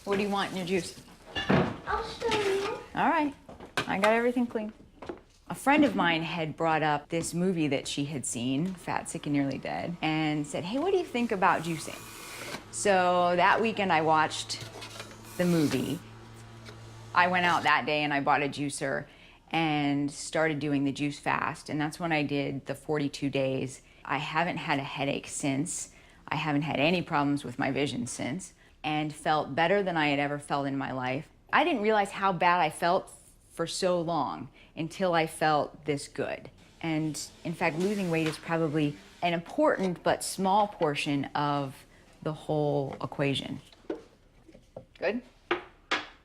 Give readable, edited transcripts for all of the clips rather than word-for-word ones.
What do you want in your juice? I'll show you. All right, I got everything clean. A friend of mine had brought up this movie that she had seen, Fat, Sick, and Nearly Dead, and said, hey, what do you think about juicing? So that weekend I watched the movie. I went out that day and I bought a juicer and started doing the juice fast, and that's when I did the 42 days. I haven't had a headache since. I haven't had any problems with my vision since, and felt better than I had ever felt in my life. I didn't realize how bad I felt for so long until I felt this good. And in fact, losing weight is probably an important but small portion of the whole equation. Good?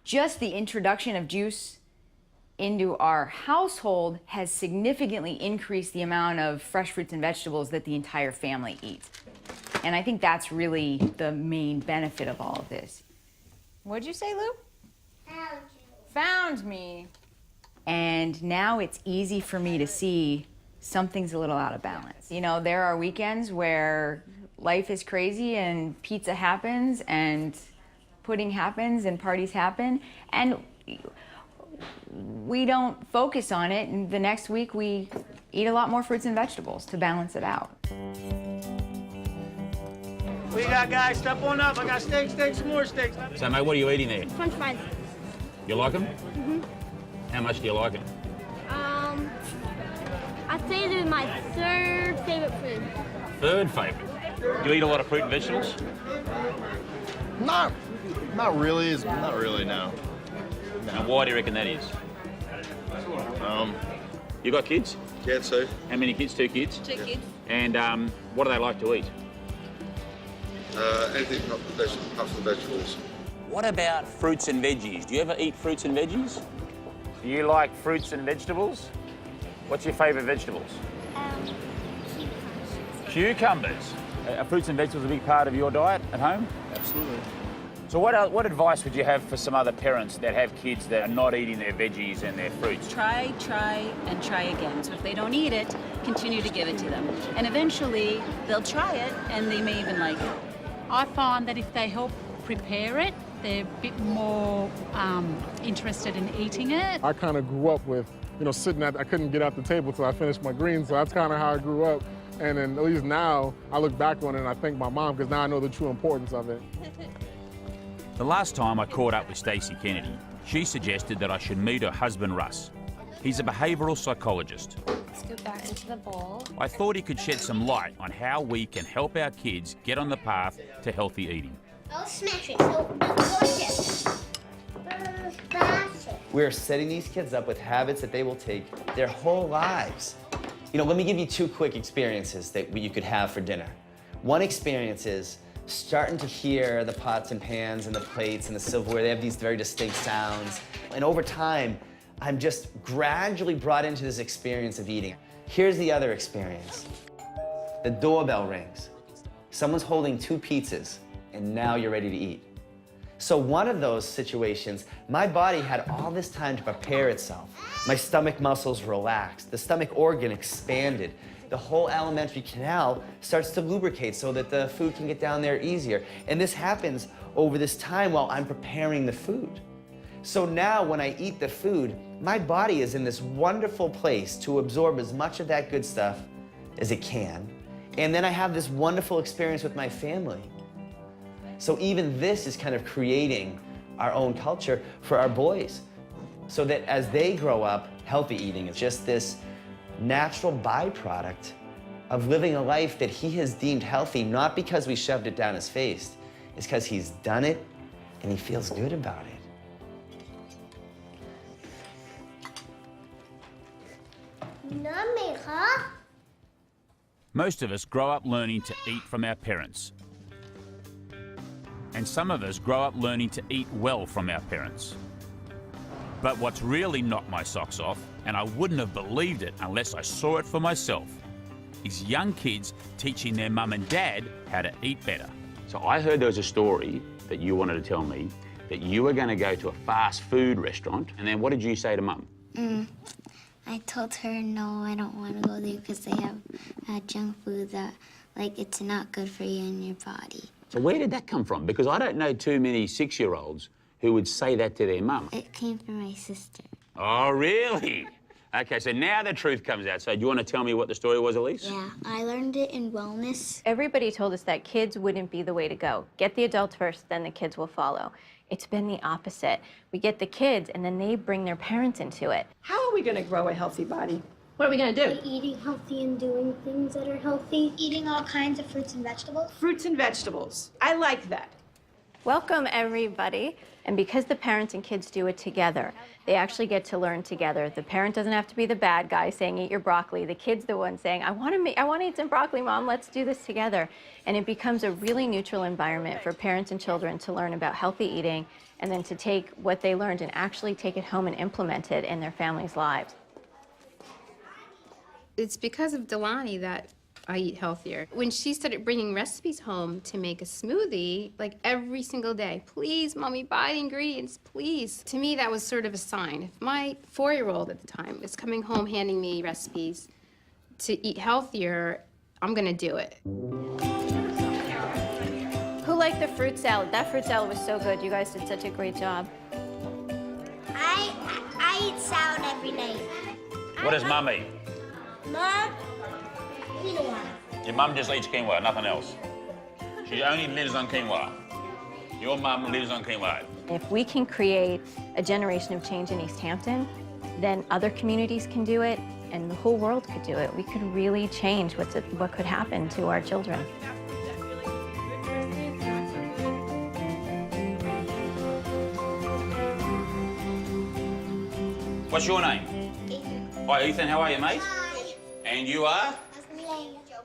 Just the introduction of juice into our household has significantly increased the amount of fresh fruits and vegetables that the entire family eats. And I think that's really the main benefit of all of this. What'd you say, Lou? Found you. Found me. And now it's easy for me to see something's a little out of balance. You know, there are weekends where life is crazy and pizza happens and pudding happens and parties happen, and we don't focus on it, and the next week we eat a lot more fruits and vegetables to balance it out. What you got, guys? Step on up. I got steaks, some more steaks. So, mate, what are you eating there? French fries. You like them? Mm-hmm. How much do you like them? I'd say they're my third favorite food. Third favourite. Do you eat a lot of fruit and vegetables? Not really. Not really, no. And why do you reckon that is? You got kids? Yeah, two. How many kids? 2 kids? 2 kids. And what do they like to eat? Anything apart from vegetables. What about fruits and veggies? Do you ever eat fruits and veggies? Do you like fruits and vegetables? What's your favourite vegetables? Cucumbers. Cucumbers. Are fruits and vegetables a big part of your diet at home? Absolutely. So what advice would you have for some other parents that have kids that are not eating their veggies and their fruits? Try, and try again. So if they don't eat it, continue to give it to them. And eventually, they'll try it, and they may even like it. I find that if they help prepare it, they're a bit more interested in eating it. I kind of grew up with, I couldn't get out the table till I finished my greens, so that's kind of how I grew up. And then at least now, I look back on it and I thank my mom, because now I know the true importance of it. The last time I caught up with Stacey Kennedy, she suggested that I should meet her husband, Russ. He's a behavioural psychologist. Scoop back into the bowl. I thought he could shed some light on how we can help our kids get on the path to healthy eating. I'll smash it. So watch it. Smash it. We're setting these kids up with habits that they will take their whole lives. Let me give you 2 quick experiences that you could have for dinner. One experience is starting to hear the pots and pans and the plates and the silverware. They have these very distinct sounds. And over time, I'm just gradually brought into this experience of eating. Here's the other experience. The doorbell rings. Someone's holding 2 pizzas, and now you're ready to eat. So one of those situations, my body had all this time to prepare itself. My stomach muscles relaxed. The stomach organ expanded. The whole alimentary canal starts to lubricate so that the food can get down there easier. And this happens over this time while I'm preparing the food. So now when I eat the food, my body is in this wonderful place to absorb as much of that good stuff as it can. And then I have this wonderful experience with my family. So even this is kind of creating our own culture for our boys, so that as they grow up, healthy eating is just this natural byproduct of living a life that he has deemed healthy, not because we shoved it down his face, it's because he's done it and he feels good about it. Most of us grow up learning to eat from our parents. And some of us grow up learning to eat well from our parents. But what's really knocked my socks off, and I wouldn't have believed it unless I saw it for myself, is young kids teaching their mum and dad how to eat better. So I heard there was a story that you wanted to tell me that you were going to go to a fast food restaurant, and then what did you say to mum? I told her, no, I don't want to go there because they have junk food that, it's not good for you and your body. So where did that come from? Because I don't know too many 6-year-olds who would say that to their mum. It came from my sister. Oh, really? Okay, so now the truth comes out. So do you want to tell me what the story was, Elise? Yeah, I learned it in wellness. Everybody told us that kids wouldn't be the way to go. Get the adults first, then the kids will follow. It's been the opposite. We get the kids, and then they bring their parents into it. How are we going to grow a healthy body? What are we going to do? By eating healthy and doing things that are healthy. Eating all kinds of fruits and vegetables. Fruits and vegetables. I like that. Welcome, everybody. And because the parents and kids do it together, they actually get to learn together. The parent doesn't have to be the bad guy saying, eat your broccoli. The kid's the one saying, I want to eat some broccoli, Mom. Let's do this together. And it becomes a really neutral environment for parents and children to learn about healthy eating and then to take what they learned and actually take it home and implement it in their families' lives. It's because of Delaney that I eat healthier. When she started bringing recipes home to make a smoothie, like every single day, please, Mommy, buy the ingredients, please. To me, that was sort of a sign. If my 4-year-old at the time was coming home handing me recipes to eat healthier, I'm gonna do it. Who liked the fruit salad? That fruit salad was so good. You guys did such a great job. I eat salad every night. What does Mum eat? Mom, quinoa. Your mum just eats quinoa, nothing else. She only lives on quinoa. Your mum lives on quinoa. If we can create a generation of change in East Hampton, then other communities can do it, and the whole world could do it. We could really change what could happen to our children. What's your name? Ethan. Hi, Ethan, how are you, mate? Hi. And you are?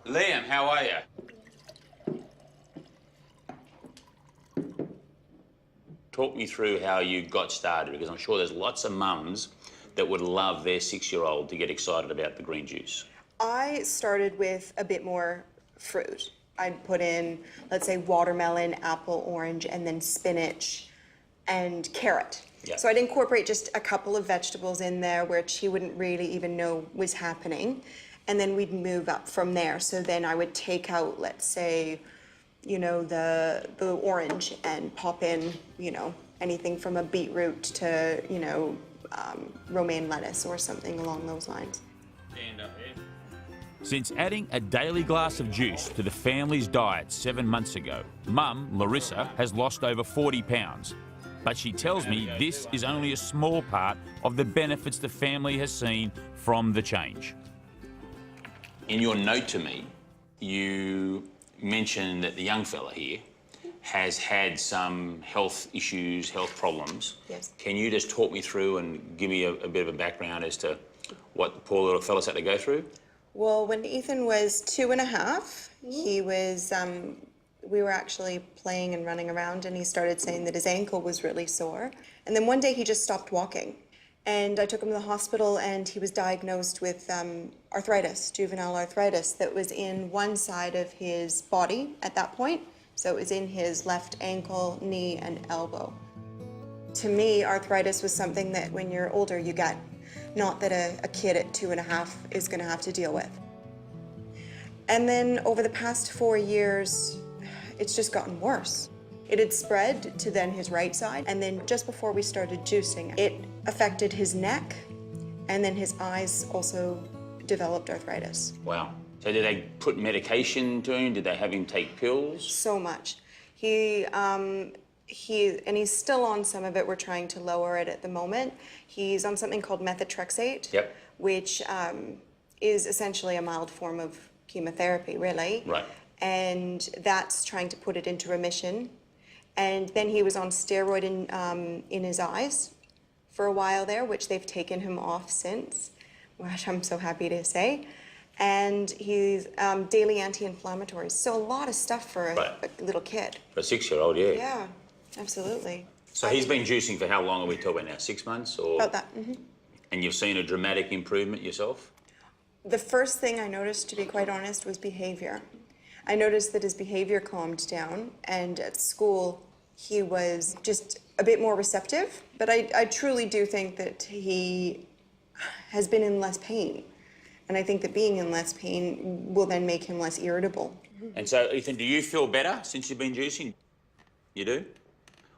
Liam, how are you? Talk me through how you got started, because I'm sure there's lots of mums that would love their 6-year-old to get excited about the green juice. I started with a bit more fruit. I'd put in, let's say, watermelon, apple, orange, and then spinach and carrot. Yeah. So I'd incorporate just a couple of vegetables in there where she wouldn't really even know was happening. And then we'd move up from there. So then I would take out, let's say, you know, the orange and pop in, you know, anything from a beetroot to, you know, romaine lettuce or something along those lines. Stand up here. Since adding a daily glass of juice to the family's diet 7 months ago, Mum, Larissa, has lost over 40 pounds. But she tells me this is only a small part of the benefits the family has seen from the change. In your note to me, you mentioned that the young fella here has had some health issues, health problems. Yes. Can you just talk me through and give me a bit of a background as to what the poor little fella's had to go through? Well, when Ethan was 2.5, he was, we were actually playing and running around, and he started saying that his ankle was really sore. And then one day he just stopped walking. And I took him to the hospital, and he was diagnosed with arthritis, juvenile arthritis, that was in one side of his body at that point. So it was in his left ankle, knee, and elbow. To me, arthritis was something that when you're older you get, not that a kid at 2.5 is going to have to deal with. And then over the past 4 years, it's just gotten worse. It had spread to then his right side, and then just before we started juicing, it affected his neck, and then his eyes also developed arthritis. Wow. So did they put medication to him? Did they have him take pills? So much. And he's still on some of it. We're trying to lower it at the moment. He's on something called methotrexate, Yep. which is essentially a mild form of chemotherapy, really. Right. And that's trying to put it into remission. And then he was on steroid in his eyes for a while there, which they've taken him off since, which I'm so happy to say. And he's daily anti-inflammatories. So a lot of stuff for a little kid. For a 6-year-old, yeah. Yeah, absolutely. So he's been juicing for how long are we talking now? 6 months? Or? About that. Mm-hmm. And you've seen a dramatic improvement yourself? The first thing I noticed, to be quite honest, was behavior. I noticed that his behavior calmed down, and at school he was just a bit more receptive. But I truly do think that he has been in less pain. And I think that being in less pain will then make him less irritable. And so, Ethan, do you feel better since you've been juicing? You do?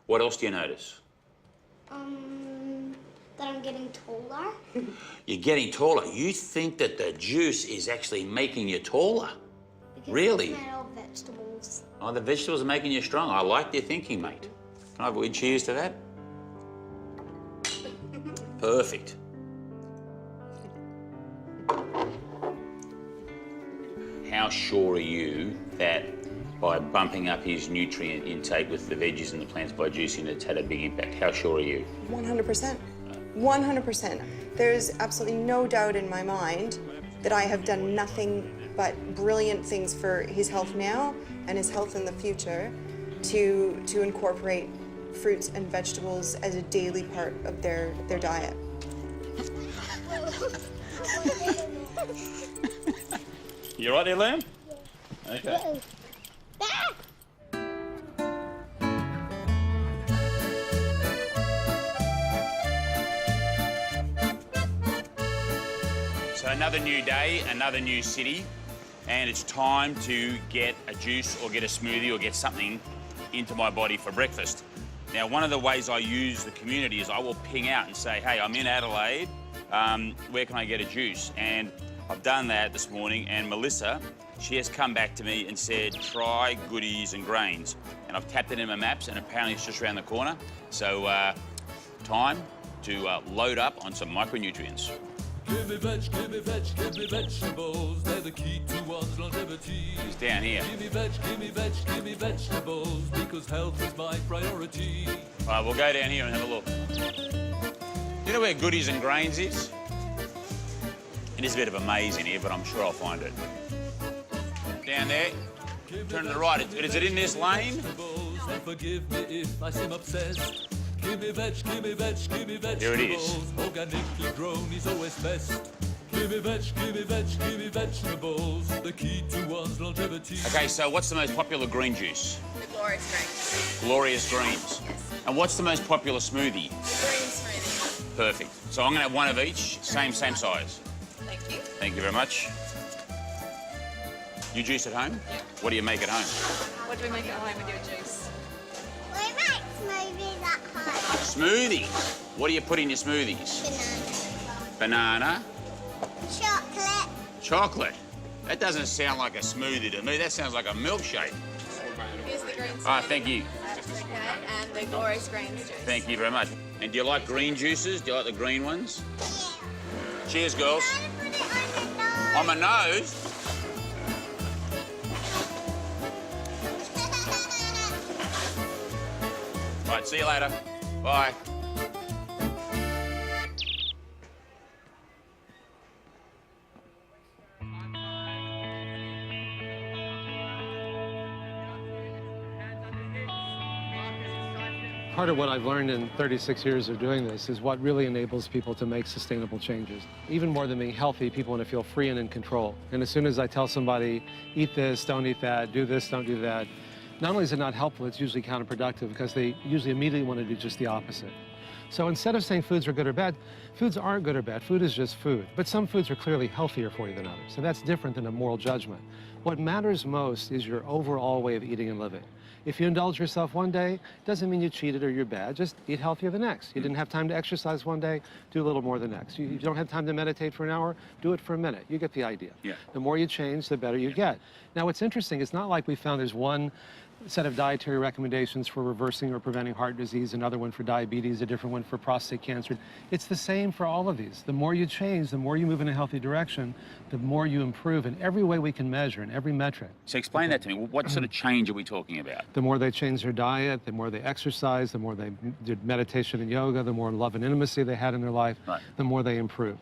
What else do you notice? That I'm getting taller. You're getting taller. You think that the juice is actually making you taller? Because Really? it's made of vegetables. Oh, the vegetables are making you strong. I like your thinking, mate. Can I have a wee cheers to that? Perfect. How sure are you that by bumping up his nutrient intake with the veggies and the plants by juicing, it's had a big impact? How sure are you? 100%. 100%. There's absolutely no doubt in my mind that I have done nothing but brilliant things for his health now and his health in the future to incorporate fruits and vegetables as a daily part of their diet. You right there, Liam? Okay. So another new day, another new city, and it's time to get a juice or get a smoothie or get something into my body for breakfast. Now, one of the ways I use the community is I will ping out and say, hey, I'm in Adelaide, where can I get a juice? And I've done that this morning, and Melissa, she has come back to me and said, try Goodies and Grains. And I've tapped it in my maps, and apparently it's just around the corner. So, time to load up on some micronutrients. Give me vegetables, they're the key to one's longevity. He's down here. Give me vegetables, because health is my priority. All right, we'll go down here and have a look. You know where Goodies and Grains is? It is a bit of a maze in here, but I'm sure I'll find it. Down there, turn to the right. Is it in this lane? And forgive me if I seem obsessed. Give me vegetables. Here it is. Organically grown is always best. Give me vegetables, the key to one's longevity. Okay, so what's the most popular green juice? The glorious greens. Glorious Greens. Yes. And what's the most popular smoothie? The green smoothie. Perfect. So I'm going to have one of each, same size. Thank you. Thank you very much. You juice at home? Yeah. What do you make at home? What do we make at home with your juice? We make smoothies at home. Smoothies. What do you put in your smoothies? Banana. Chocolate. Chocolate. That doesn't sound like a smoothie to me. That sounds like a milkshake. Here's the green smoothie. All right, thank you. Okay, and the glorious greens juice. Thank you very much. And do you like green juices? Do you like the green ones? Yeah. Cheers, girls. Put it on On my nose? All right, see you later. Bye. Part of what I've learned in 36 years of doing this is what really enables people to make sustainable changes. Even more than being healthy, people want to feel free and in control. And as soon as I tell somebody, eat this, don't eat that, do this, don't do that, not only is it not helpful, it's usually counterproductive because they usually immediately want to do just the opposite. So instead of saying foods are good or bad, foods aren't good or bad. Food is just food. But some foods are clearly healthier for you than others. So that's different than a moral judgment. What matters most is your overall way of eating and living. If you indulge yourself one day, doesn't mean you cheated or you're bad. Just eat healthier the next. You didn't have time to exercise one day, do a little more the next. You don't have time to meditate for an hour, do it for a minute. You get the idea. Yeah. The more you change, the better you get. Now, what's interesting, it's not like we found there's one set of dietary recommendations for reversing or preventing heart disease, another one for diabetes, a different one for prostate cancer. It's the same for all of these. The more you change, the more you move in a healthy direction, the more you improve in every way we can measure, in every metric. So explain that to me. What sort of change are we talking about? The more they change their diet, the more they exercise, the more they did meditation and yoga, the more love and intimacy they had in their life, the more they improved.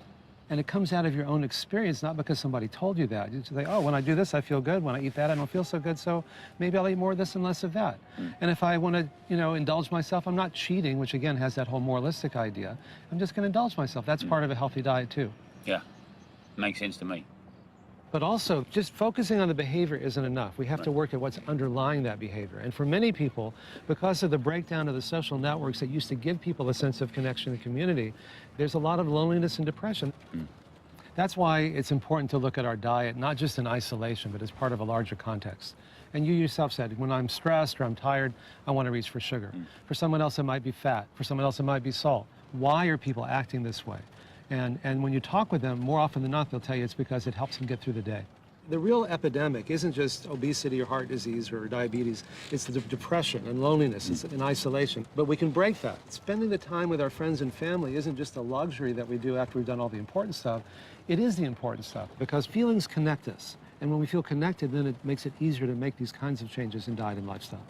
And it comes out of your own experience, not because somebody told you that. You say, oh, when I do this, I feel good. When I eat that, I don't feel so good, so maybe I'll eat more of this and less of that. And if I want to, indulge myself, I'm not cheating, which again has that whole moralistic idea. I'm just going to indulge myself. That's part of a healthy diet too. Yeah, makes sense to me. But also, just focusing on the behavior isn't enough. We have to work at what's underlying that behavior. And for many people, because of the breakdown of the social networks that used to give people a sense of connection and community, there's a lot of loneliness and depression. That's why it's important to look at our diet, not just in isolation, but as part of a larger context. And you yourself said, when I'm stressed or I'm tired, I want to reach for sugar. For someone else, it might be fat. For someone else, it might be salt. Why are people acting this way? And when you talk with them, more often than not, they'll tell you it's because it helps them get through the day. The real epidemic isn't just obesity or heart disease or diabetes. It's the depression and loneliness and isolation. But we can break that. Spending the time with our friends and family isn't just a luxury that we do after we've done all the important stuff. It is the important stuff because feelings connect us. And when we feel connected, then it makes it easier to make these kinds of changes in diet and lifestyle.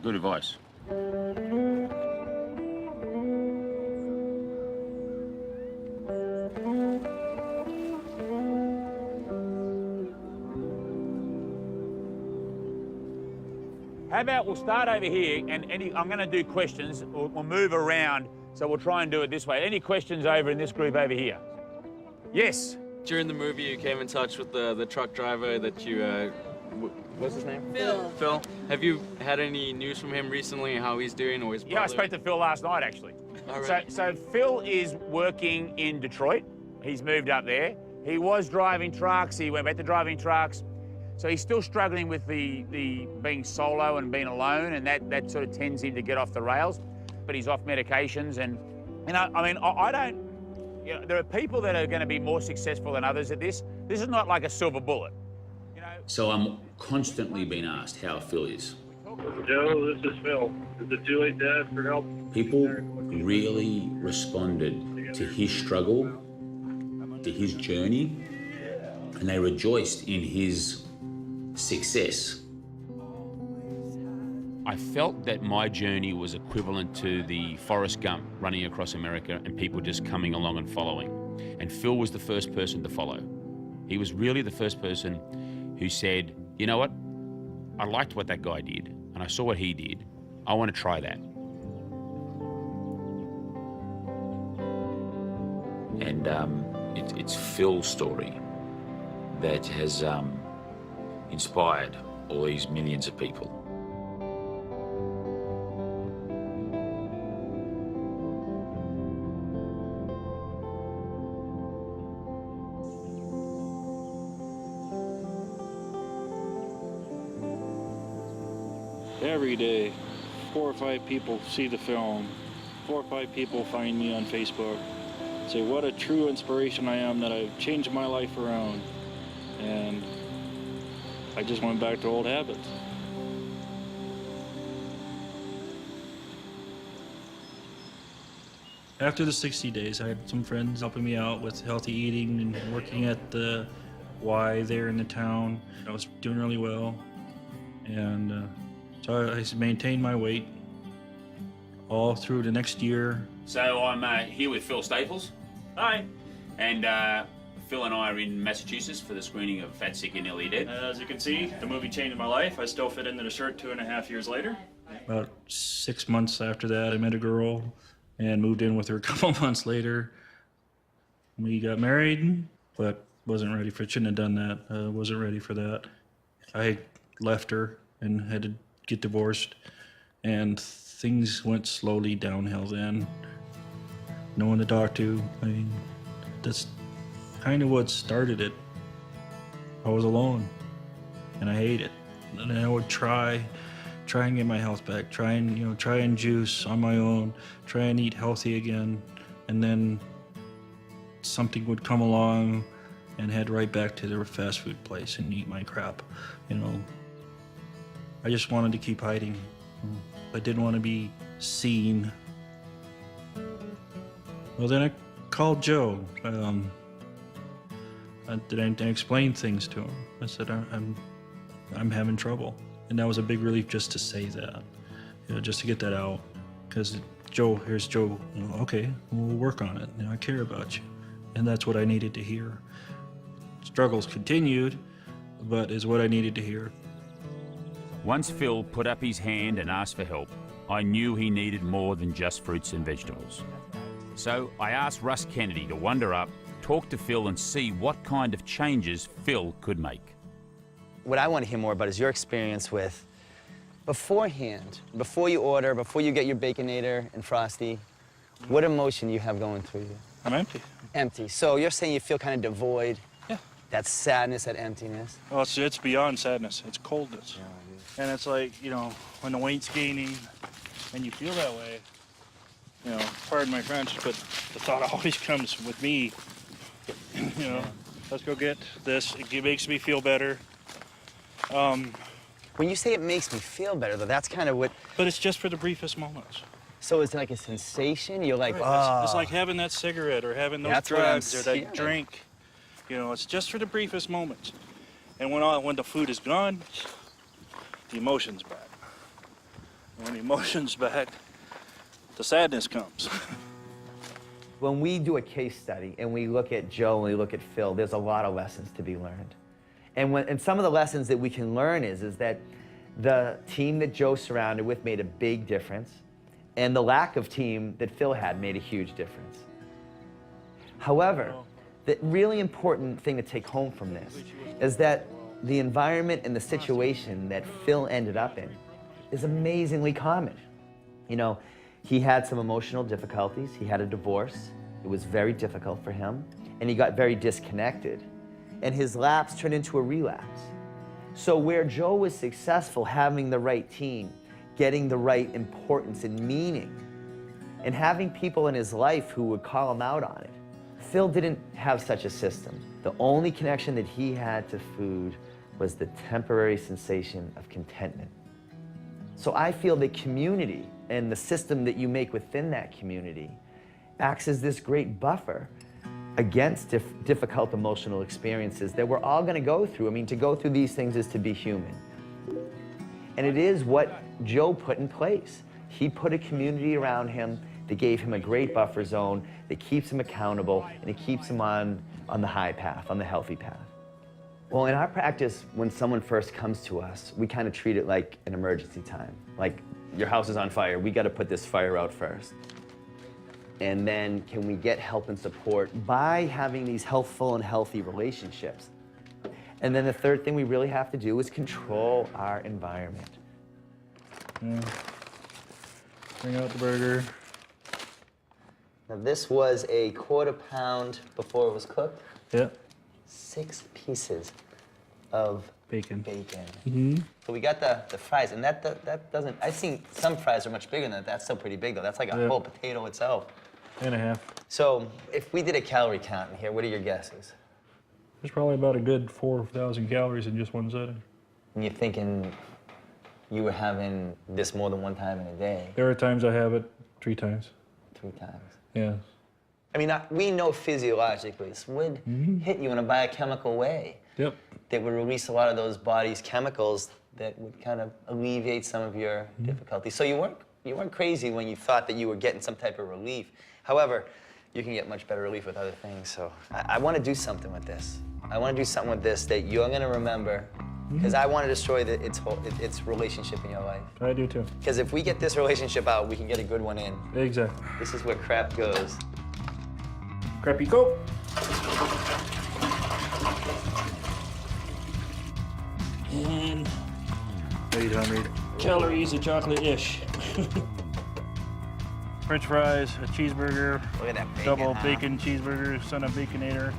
Good advice. How about we'll start over here, and I'm going to do questions. We'll move around, so we'll try and do it this way. Any questions over in this group over here? Yes? During the movie, you came in touch with the truck driver that you, what's his name? Phil. Phil. Have you had any news from him recently and how he's doing or his brother? Yeah, I spoke to Phil last night, actually. All right. So Phil is working in Detroit. He's moved up there. He was driving trucks. He went back to driving trucks. So he's still struggling with the being solo and being alone, and that sort of tends him to get off the rails. But he's off medications, and I mean, I don't, you know, there are people that are going to be more successful than others at this. This is not like a silver bullet. You know? So I'm constantly being asked how Phil is. Joe, this is Phil. Is it too late to ask for help? People really responded to his struggle, to his journey, and they rejoiced in his success. I felt that my journey was equivalent to the Forrest Gump running across America and people just coming along and following. And Phil was the first person to follow. He was really the first person who said, you know what? I liked what that guy did, and I saw what he did. I want to try that. And it's Phil's story that has inspired all these millions of people. Every day, 4 or 5 people see the film. 4 or 5 people find me on Facebook, say what a true inspiration I am, that I've changed my life around. And I just went back to old habits. After the 60 days, I had some friends helping me out with healthy eating and working at the Y there in the town. I was doing really well. And so I maintained my weight all through the next year. So I'm here with Phil Staples. Hi. And Phil and I are in Massachusetts for the screening of Fat, Sick and Nearly Dead. As you can see, the movie changed my life. I still fit into the shirt 2.5 years later. About 6 months after that, I met a girl and moved in with her a couple months later. We got married, but wasn't ready for it. Shouldn't have done that. Wasn't ready for that. I left her and had to get divorced, and things went slowly downhill then. No one to talk to. I mean, that's kind of what started it. I was alone, and I hate it. And I would try and get my health back, try and juice on my own, try and eat healthy again, and then something would come along and head right back to the fast food place and eat my crap, you know. I just wanted to keep hiding. I didn't want to be seen. Well, then I called Joe. I explained things to him. I said, I'm having trouble. And that was a big relief just to say that, you know, just to get that out. Because Joe, here's Joe, you know, okay, we'll work on it. You know, I care about you. And that's what I needed to hear. Struggles continued, but is what I needed to hear. Once Phil put up his hand and asked for help, I knew he needed more than just fruits and vegetables. So I asked Russ Kennedy to wander up, talk to Phil and see what kind of changes Phil could make. What I want to hear more about is your experience with beforehand, before you order, before you get your Baconator and Frosty, what emotion you have going through you. I'm empty. Empty. So you're saying you feel kind of devoid? Yeah. That sadness, that emptiness? Well, it's beyond sadness. It's coldness. And it's like, you know, when the weight's gaining and you feel that way, you know, pardon my French, but the thought always comes with me, you know, let's go get this. It makes me feel better. When you say it makes me feel better, though, that's kind of what... But it's just for the briefest moments. So it's like a sensation? You're like, right. It's like having that cigarette or having those drugs or that drink. You know, it's just for the briefest moments. And when the food is gone, the emotion's back. When the emotion's back, the sadness comes. When we do a case study and we look at Joe and we look at Phil, there's a lot of lessons to be learned. And some of the lessons that we can learn is that the team that Joe surrounded with made a big difference, and the lack of team that Phil had made a huge difference. However, the really important thing to take home from this is that the environment and the situation that Phil ended up in is amazingly common. You know, he had some emotional difficulties. He had a divorce. It was very difficult for him, and he got very disconnected. And his lapse turned into a relapse. So where Joe was successful having the right team, getting the right importance and meaning, and having people in his life who would call him out on it, Phil didn't have such a system. The only connection that he had to food was the temporary sensation of contentment. So I feel that community and the system that you make within that community acts as this great buffer against difficult emotional experiences that we're all going to go through. I mean, to go through these things is to be human. And it is what Joe put in place. He put a community around him that gave him a great buffer zone, that keeps him accountable, and it keeps him on the high path, on the healthy path. Well, in our practice, when someone first comes to us, we kind of treat it like an emergency time. Like, your house is on fire, we got to put this fire out first. And then can we get help and support by having these healthful and healthy relationships? And then the third thing we really have to do is control our environment. Yeah. Bring out the burger. Now this was a 1/4 pound before it was cooked. Yeah. 6 pieces of bacon. Mm-hmm. So we got the fries, and that doesn't, I've seen some fries are much bigger than that. That's still pretty big though. That's like a whole potato itself. And a half. So if we did a calorie count in here, what are your guesses? There's probably about a good 4,000 calories in just one setting. And you're thinking you were having this more than one time in a day? There are times I have it 3 times. 3 times? Yeah. I mean, we know physiologically this would hit you in a biochemical way. Yep. That would release a lot of those body's chemicals that would kind of alleviate some of your difficulties. So you weren't crazy when you thought that you were getting some type of relief. However, you can get much better relief with other things. So I want to do something with this. I want to do something with this that you're going to remember, because I want to destroy its relationship in your life. I do too. Because if we get this relationship out, we can get a good one in. Exactly. This is where crap goes. Crappy go. And 800 calories of chocolate-ish. French fries, a cheeseburger, look at that bacon, double bacon cheeseburger, son of Baconator,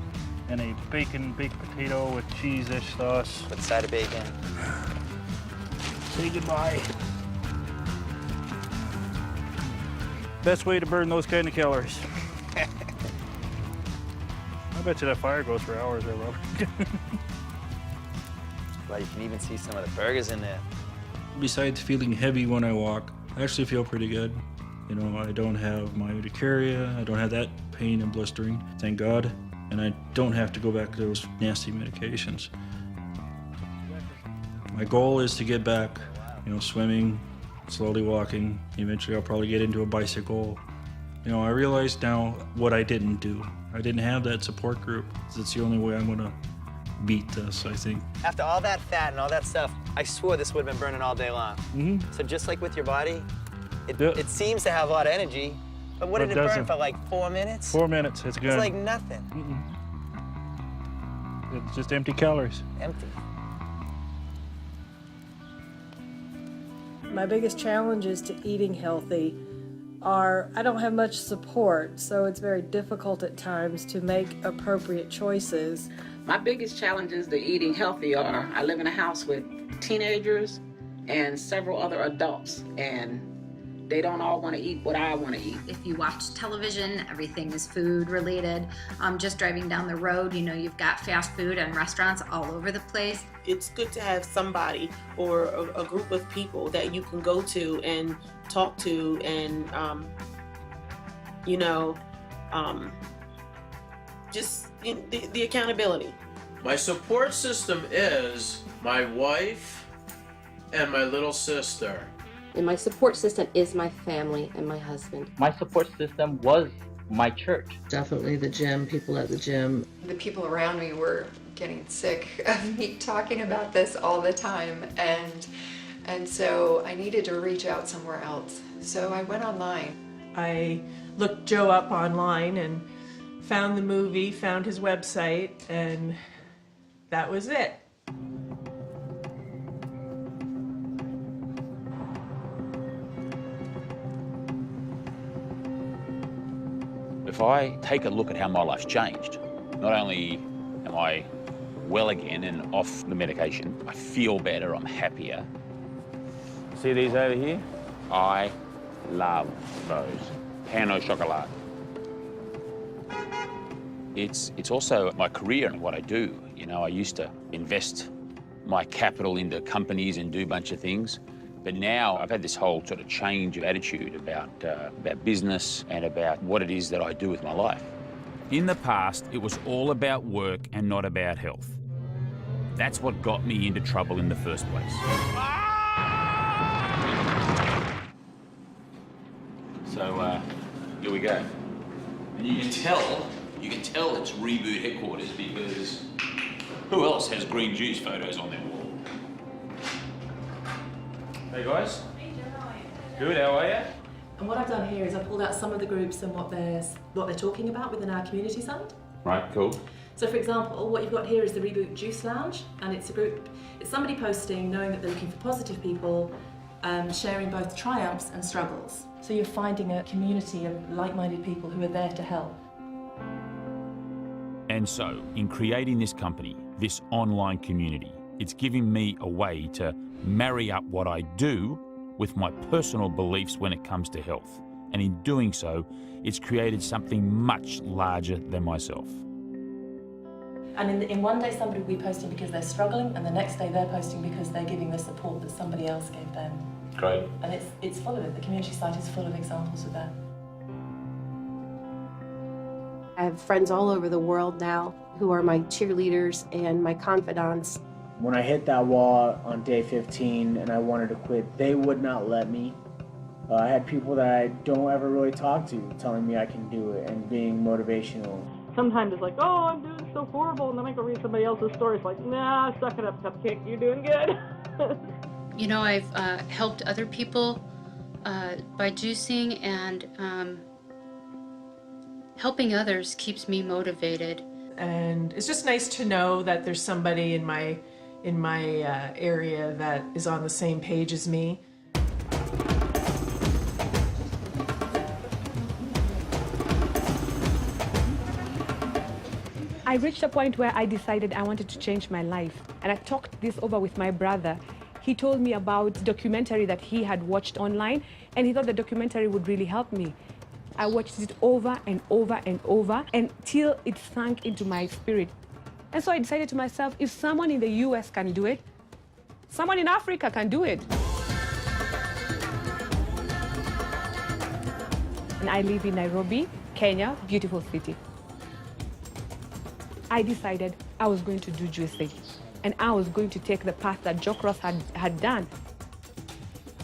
and a bacon baked potato with cheese-ish sauce. With side of bacon. Say goodbye. Best way to burn those kind of calories. I bet you that fire goes for hours there, Robert. Well, you can even see some of the burgers in there. Besides feeling heavy when I walk, I actually feel pretty good. You know, I don't have my urticaria, I don't have that pain and blistering, thank God. And I don't have to go back to those nasty medications. My goal is to get back, you know, swimming, slowly walking. Eventually I'll probably get into a bicycle. You know, I realize now what I didn't do. I didn't have that support group. That's the only way I'm gonna beat this, I think. After all that fat and all that stuff, I swore this would have been burning all day long. So just like with your body, it seems to have a lot of energy, but what did it burn for, like 4 minutes? 4 minutes, it's good. It's like nothing. It's just empty calories. Empty. My biggest challenge is to eating healthy are I don't have much support, so it's very difficult at times to make appropriate choices. My biggest challenges to eating healthy are I live in a house with teenagers and several other adults, and they don't all want to eat what I want to eat. If you watch television, everything is food related. Just driving down the road, you know, you've got fast food and restaurants all over the place. It's good to have somebody or a group of people that you can go to and talk to and, just the accountability. My support system is my wife and my little sister. And my support system is my family and my husband. My support system was my church. Definitely the gym, people at the gym. The people around me were getting sick of me talking about this all the time, and so I needed to reach out somewhere else. So I went online. I looked Joe up online and found the movie, found his website, and that was it. If I take a look at how my life's changed, not only am I well again and off the medication, I feel better, I'm happier. See these over here? I love those. Pain au chocolat. It's also my career and what I do. You know, I used to invest my capital into companies and do a bunch of things. But now I've had this whole sort of change of attitude about business and about what it is that I do with my life. In the past, it was all about work and not about health. That's what got me into trouble in the first place. So here we go. And you can tell it's Reboot headquarters because who else has green juice photos on their wall? Hey guys. Good, how are you? And what I've done here is I've pulled out some of the groups and what they're talking about within our community side. Right, cool. So for example, what you've got here is the Reboot Juice Lounge, and it's a group, it's somebody posting knowing that they're looking for positive people, sharing both triumphs and struggles. So you're finding a community of like-minded people who are there to help. And so, in creating this company, this online community, it's giving me a way to marry up what I do with my personal beliefs when it comes to health. And in doing so, it's created something much larger than myself. And in one day somebody will be posting because they're struggling, and the next day they're posting because they're giving the support that somebody else gave them. Great. And it's full of it. The community site is full of examples of that. I have friends all over the world now who are my cheerleaders and my confidants. When I hit that wall on day 15 and I wanted to quit, they would not let me. I had people that I don't ever really talk to telling me I can do it and being motivational. Sometimes it's like, oh, I'm doing so horrible, and then I go read somebody else's story. It's like, nah, suck it up, Cupcake, you're doing good. You know, I've helped other people by juicing, and helping others keeps me motivated. And it's just nice to know that there's somebody in my area that is on the same page as me. I reached a point where I decided I wanted to change my life. And I talked this over with my brother. He told me about a documentary that he had watched online, and he thought the documentary would really help me. I watched it over and over and over until it sank into my spirit. And so I decided to myself, if someone in the US can do it, someone in Africa can do it. And I live in Nairobi, Kenya, beautiful city. I decided I was going to do juicing, and I was going to take the path that Joe Cross had done.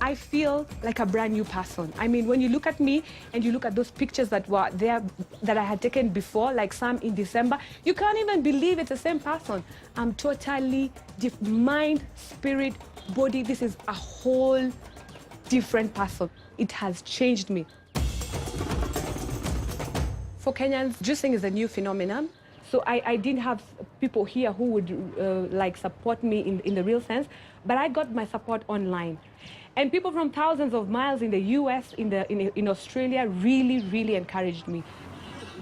I feel like a brand new person. I mean, when you look at me and you look at those pictures that were there that I had taken before, like some in December, you can't even believe it's the same person. I'm totally mind, spirit, body. This is a whole different person. It has changed me. For Kenyans, juicing is a new phenomenon. So I didn't have people here who would like support me in the real sense, but I got my support online. And people from thousands of miles in the US, in Australia, really, really encouraged me.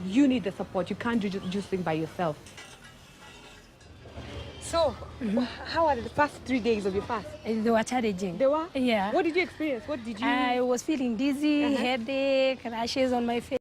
You need the support. You can't do just things by yourself. So, how are the first 3 days of your fast? They were challenging. They were? Yeah. What did you experience? What did you... I was feeling dizzy, headache, rashes on my face.